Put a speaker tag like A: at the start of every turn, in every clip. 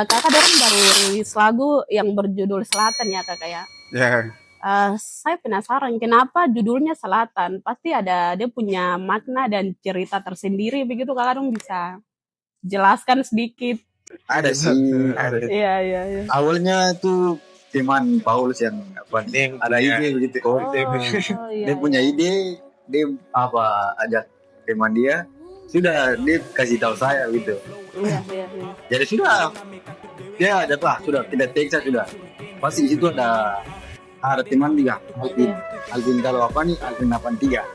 A: Kakak dorang baru rilis lagu yang berjudul Selatan ya kakak ya.
B: Ya,
A: Saya penasaran kenapa judulnya Selatan. Pasti ada dia punya makna dan cerita tersendiri begitu kakak dong bisa jelaskan sedikit.
C: Ada sih, ada.
A: Iya iya iya.
C: Awalnya tuh teman Paulus yang apa nih, ada ide gitu.
A: Oh iya.
C: Dia punya
A: iya.
C: ide, dia apa ajak teman dia, sudah dia kasih tahu saya gitu.
A: Iya iya iya.
C: Jadi sudah dia ajak lah, sudah kita teksa sudah. Pasti di situ ada teman juga, Alvin kalau apa nih, Alvin 83.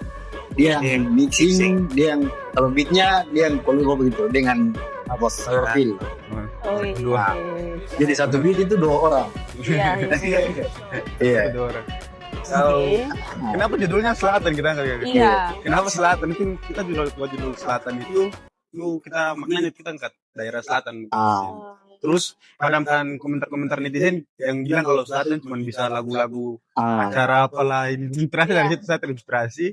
C: Dia yang mixing, dia yang kalau beatnya dia yang kolor begitu dengan apa feel.
A: Oh iya.
B: Dua.
C: Jadi satu beat itu 2 orang.
A: Iya iya.
C: Iya.
B: Dua orang.
A: Oke.
B: Kenapa judulnya Selatan kita nggak kayak gitu?
A: Iya.
B: Kenapa Selatan? Mungkin kita judul Selatan itu kita maknanya kita angkat daerah selatan.
C: Ah.
B: Terus padamkan komentar-komentar netizen yang bilang kalau Selatan cuma bisa lagu-lagu acara apalah ini. Terakhir dari situ saya terinspirasi.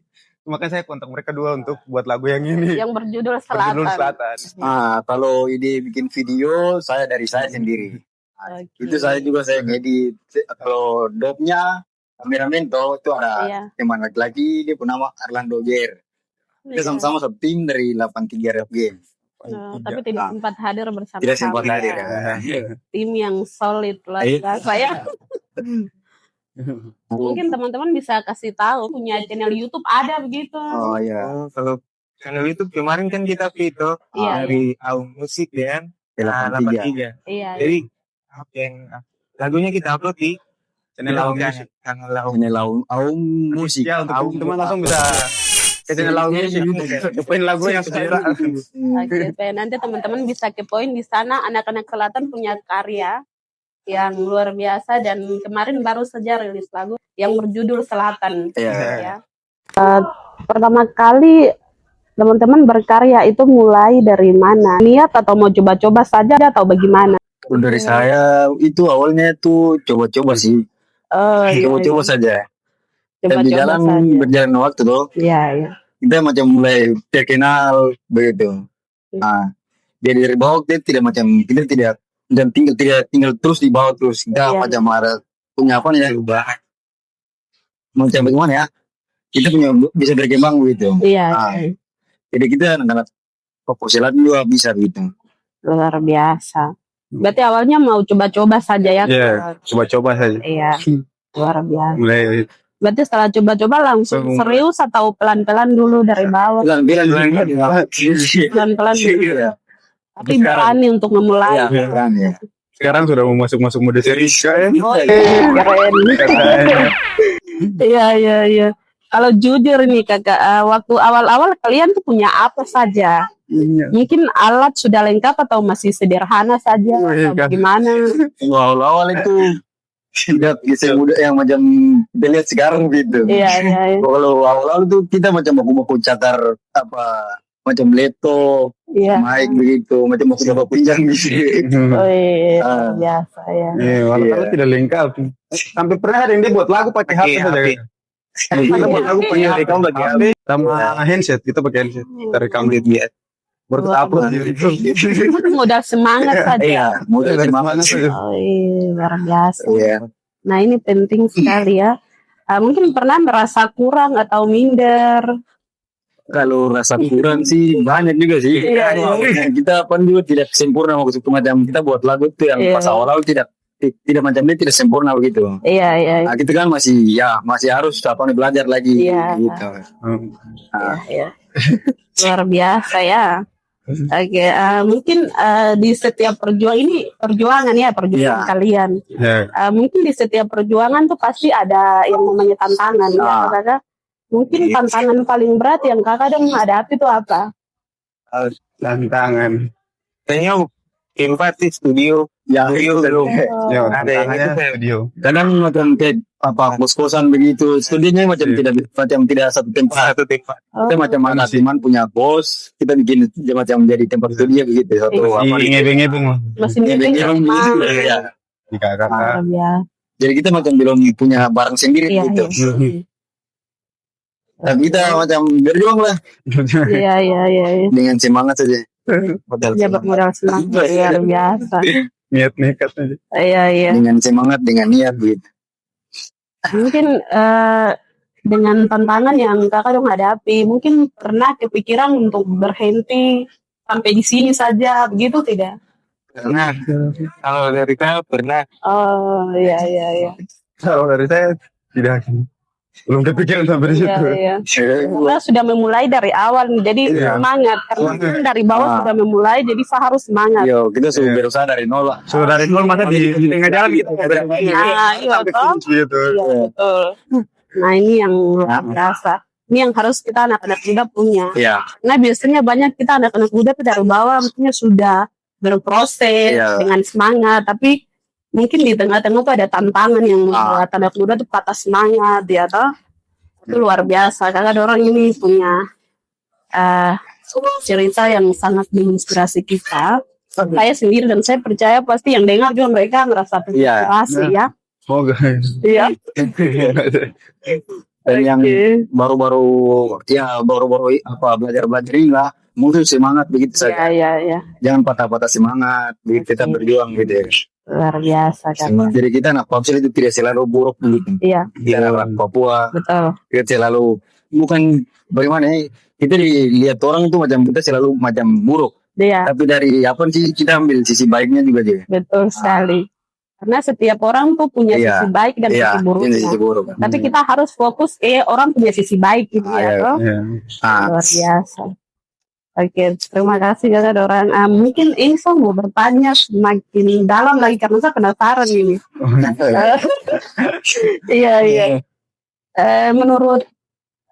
B: Makanya saya kontak mereka dua untuk buat lagu yang ini.
A: Yang berjudul Selatan.
B: Berjudul Selatan.
C: Kalau ide bikin video dari saya sendiri.
A: Oke.
C: Itu saya juga saya ngedit. Kalau dopnya kameramen itu ada
A: Iya.
C: teman laki-laki, dia pun nama Arlando Ger. Kita sama-sama satu tim dari 83 Rap Game.
A: Tapi tidak sempat hadir bersama
C: Tidak sempat
A: kami.
C: hadir.
A: Tim yang solid lah saya. Mungkin teman-teman bisa kasih tahu punya channel YouTube ada begitu.
C: Oh iya.
D: Kalau channel YouTube kemarin kan kita video
A: Iya,
D: dari Aum Musik ya kan,
C: 83.
D: 83.
A: Iya.
D: Jadi apa yang lagunya kita upload di
B: Channel Aum Musik.
D: channel Aum.
C: Ini Aum Musik.
B: Ya untuk teman-teman langsung bisa ke channel Aum Musik. Kepoin lagu yang selera.
A: Oke, nanti teman-teman bisa kepoin di sana anak-anak selatan punya karya yang luar biasa dan kemarin baru saja rilis lagu yang berjudul Selatan.
C: Iya.
A: Ya. Pertama kali teman-teman berkarya itu mulai dari mana? Niat atau mau coba-coba saja atau bagaimana?
C: Kalau dari saya itu awalnya tuh coba-coba sih. Coba-coba saja. Dan di jalan berjalan waktu tuh.
A: Iya, iya.
C: Kita macam mulai terkenal begitu. Jadi dari bawah kita tidak macam kita tidak dan tinggal terus di bawah terus kita macam ada punya apa nih ya macam bagaimana ya kita punya bisa berkembang begitu.
A: Iya.
C: Jadi kita anak-anak populer juga bisa gitu.
A: Luar biasa. Berarti awalnya mau coba-coba saja ya?
B: Iya, coba-coba saja.
A: Iya, luar biasa.
B: Mulai.
A: Berarti setelah coba-coba langsung serius atau pelan-pelan dulu dari bawah? Pelan-pelan dulu. Tapi berani untuk memulai.
C: Iya, berani ya.
B: Sekarang sudah mau masuk mode serius kan?
A: Oh iya, keren. Iya, iya, iya. Kalau jujur nih kakak, waktu awal-awal kalian tuh punya apa saja? Mungkin alat sudah lengkap atau masih sederhana saja? Atau bagaimana?
C: Awal-awal itu tidak bisa mudah yang macam kita lihat sekarang gitu.
A: Iya, iya, iya.
C: Kalau awal-awal itu kita macam baku catar apa macam laptop, mic begitu, macam baku pinjam gitu.
A: Oh iya, biasa ya.
B: Iya, walau tidak lengkap. Sampai pernah ada yang dia buat lagu pakai HP saja. Kita buat lagu pakai rekam pakai HP sama handset, kita pakai handset. Kita rekam dia. Baru kita upload di YouTube.
A: Itu modal semangat saja.
C: Iya, modal semangat saja.
A: Oh iya, luar biasa.
C: Iya.
A: Nah ini penting sekali ya. Mungkin pernah merasa kurang atau minder.
C: Kalau rasa kurang sih banyak juga sih. Kita pun juga tidak sempurna waktu itu macam kita buat lagu itu yang pas awal-awal tidak macam ini tidak sempurna begitu.
A: Iya, iya.
C: Nah, kita kan masih harus belajar lagi gitu.
A: Iya. Luar biasa ya. Oke, mungkin di setiap perjuangan kalian. Mungkin di setiap perjuangan tuh pasti ada yang namanya tantangan ya kakak. Mungkin tantangan paling berat yang kakak dong hadapi itu apa?
B: Tantangan.
D: Kayaknya empati studio.
B: Tantangannya studio.
C: Kadang macam kayak kos-kosan begitu. Studionya macam tidak satu tempat. Kita macam mana teman punya bos, kita bikin macam jadi tempat studio begitu.
B: Ngebeng-ngebeng.
A: Masih ngebeng
C: ya.
B: Di kakak.
C: Jadi kita macam belum punya barang sendiri gitu. Tapi kita macam berjuang lah.
A: Iya.
C: Dengan semangat saja.
A: Modal semangat luar biasa.
B: niat nekat aja.
A: Iya.
C: dengan semangat, dengan niat begitu.
A: Mungkin dengan tantangan yang kakak dong hadapi, mungkin pernah kepikiran untuk berhenti sampai di sini saja, begitu tidak?
D: Karena kalau dari saya pernah.
A: Oh iya.
B: Kalau dari saya tidak, belum kepikiran sampai di situ.
A: Iya. Kita sudah memulai dari awal nih, jadi
B: Iya.
A: semangat. Karena kan dari bawah sudah memulai, jadi saya harus semangat.
C: Yo, kita sudah berusaha dari nol, Pak.
B: So dari nol masa di tengah jalan gitu.
A: Iya toh.
B: Gitu.
A: Iya betul. Nah ini yang luar biasa. Ini yang harus kita anak-anak muda punya.
C: Iya.
A: Nah biasanya banyak kita anak-anak muda tuh dari bawah maksudnya sudah berproses
C: Iya.
A: dengan semangat, tapi mungkin di tengah-tengah tuh ada tantangan yang membuat anak muda tuh patah semangat, ya toh. Itu luar biasa. Kakak orang ini punya cerita yang sangat menginspirasi kita. Saya sendiri dan saya percaya pasti yang dengar juga mereka ngerasa terinspirasi ya.
B: Semoga.
A: Iya.
C: Dan yang
A: Oke.
C: baru-baru apa belajar ini lah, musuh semangat begitu saja.
A: Iya.
C: Jangan patah-patah semangat, begitu kita berjuang gitu ya.
A: Luar biasa kan.
C: Jadi kita anak Papua itu tidak selalu buruk begitu.
A: Iya,
C: Kita orang Papua
A: betul.
C: kita selalu bukan bagaimana ya, kita dilihat orang itu macam kita selalu macam buruk.
A: Iya,
C: Tapi dari apa sih kita ambil sisi baiknya juga dia.
A: betul sekali. Karena setiap orang tuh punya
C: Iya.
A: sisi baik dan
C: Iya,
A: sisi buruknya.
C: ini sisi buruk.
A: Tapi kita harus fokus orang punya sisi baik gitu ya.
C: Iya.
A: Toh?
B: Iya.
A: Luar biasa. Oke, terima kasih kakak orang. Mungkin ini saya mau bertanya semakin dalam lagi karena saya penasaran ini. Iya. Menurut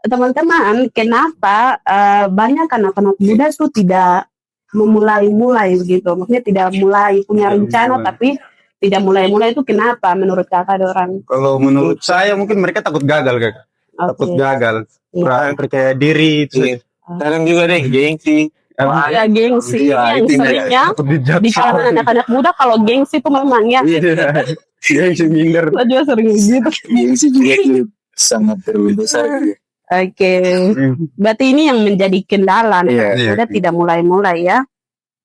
A: teman-teman, kenapa banyak anak-anak muda itu tidak memulai begitu? Maksudnya tidak mulai punya rencana tapi tidak mulai itu kenapa menurut kakak orang?
B: Kalau menurut saya mungkin mereka takut gagal, Kak. Takut gagal. Kurang percaya diri itu.
D: Kadang juga deh gengsi.
A: Ya gengsi
C: Iya,
A: yang
C: itu
A: seringnya
B: Takut dijudge.
A: di kalangan anak-anak muda kalau gengsi itu memang ya.
B: Iya. Gengsi minder.
A: Saya juga sering gitu.
C: Gengsi juga itu sangat terlalu besar.
A: Oke, berarti ini yang menjadi kendala.
C: Iya.
A: Kita tidak mulai ya.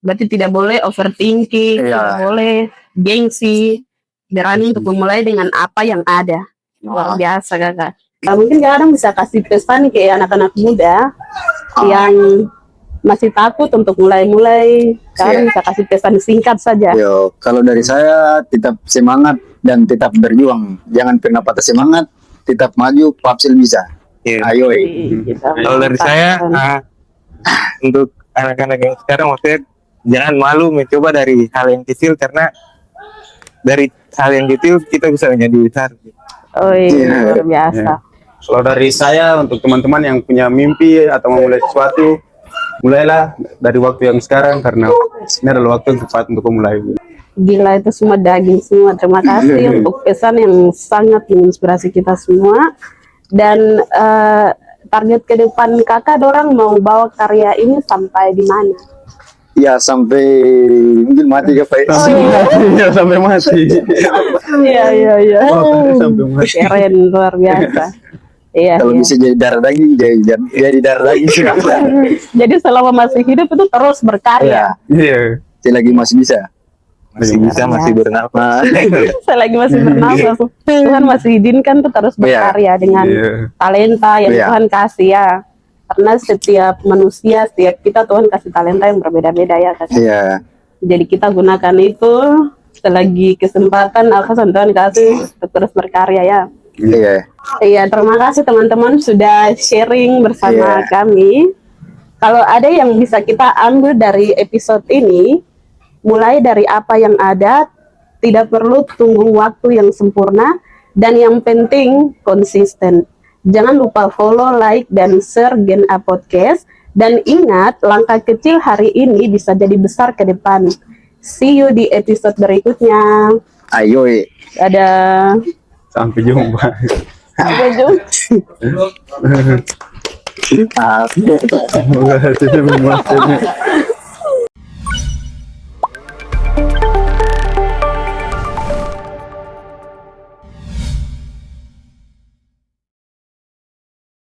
A: Berarti tidak boleh overthinking,
C: Iya.
A: tidak boleh gengsi, berani untuk memulai dengan apa yang ada. Luar biasa kakak. Mungkin kadang bisa kasih pesan ke anak-anak muda yang masih takut untuk mulai. Kadang bisa kasih pesan singkat saja.
C: Yo, kalau dari saya tetap semangat dan tetap berjuang. Jangan pernah patah semangat, tetap maju, Papsil bisa.
D: Iya.
C: Ayo.
D: Kalau dari saya untuk anak-anak yang sekarang maksudnya jangan malu mencoba dari hal yang kecil karena dari hal yang kecil kita bisa menjadi besar.
A: Oh iya, luar biasa.
B: Kalau dari saya untuk teman-teman yang punya mimpi atau mau mulai sesuatu, mulailah dari waktu yang sekarang karena ini adalah waktu yang tepat untuk memulai.
A: Gila itu semua daging semua. Terima kasih untuk pesan yang sangat menginspirasi kita semua. Dan target ke depan kakak dorang mau bawa karya ini sampai di mana?
C: Ya sampai mungkin mati ke Pak.
B: Iya, sampai mati.
A: Iya.
B: Sampai mati.
A: Keren, luar biasa. Iya.
C: Kalau bisa jadi darah daging, jadi darah daging.
A: Jadi selama masih hidup itu terus berkarya.
B: Iya.
C: Selagi masih bisa.
D: Masih bisa, masih bernafas.
A: Selagi masih bernafas, Tuhan masih izinkan tuh terus berkarya dengan talenta yang Tuhan kasih ya. Karena setiap manusia, setiap kita Tuhan kasih talenta yang berbeda-beda ya kan.
C: Iya.
A: Jadi kita gunakan itu selagi kesempatan apa Tuhan kasih untuk terus berkarya ya.
C: Iya.
A: Iya, terima kasih teman-teman sudah sharing bersama kami. Kalau ada yang bisa kita ambil dari episode ini, mulai dari apa yang ada, tidak perlu tunggu waktu yang sempurna, dan yang penting konsisten. Jangan lupa follow, like, dan share Gen A Podcast. Dan ingat, langkah kecil hari ini bisa jadi besar ke depan. See you di episode berikutnya.
C: Ayo.
A: Dadah.
B: Sampai jumpa.
A: Sampai jumpa.
C: Ah.
B: Terima kasih.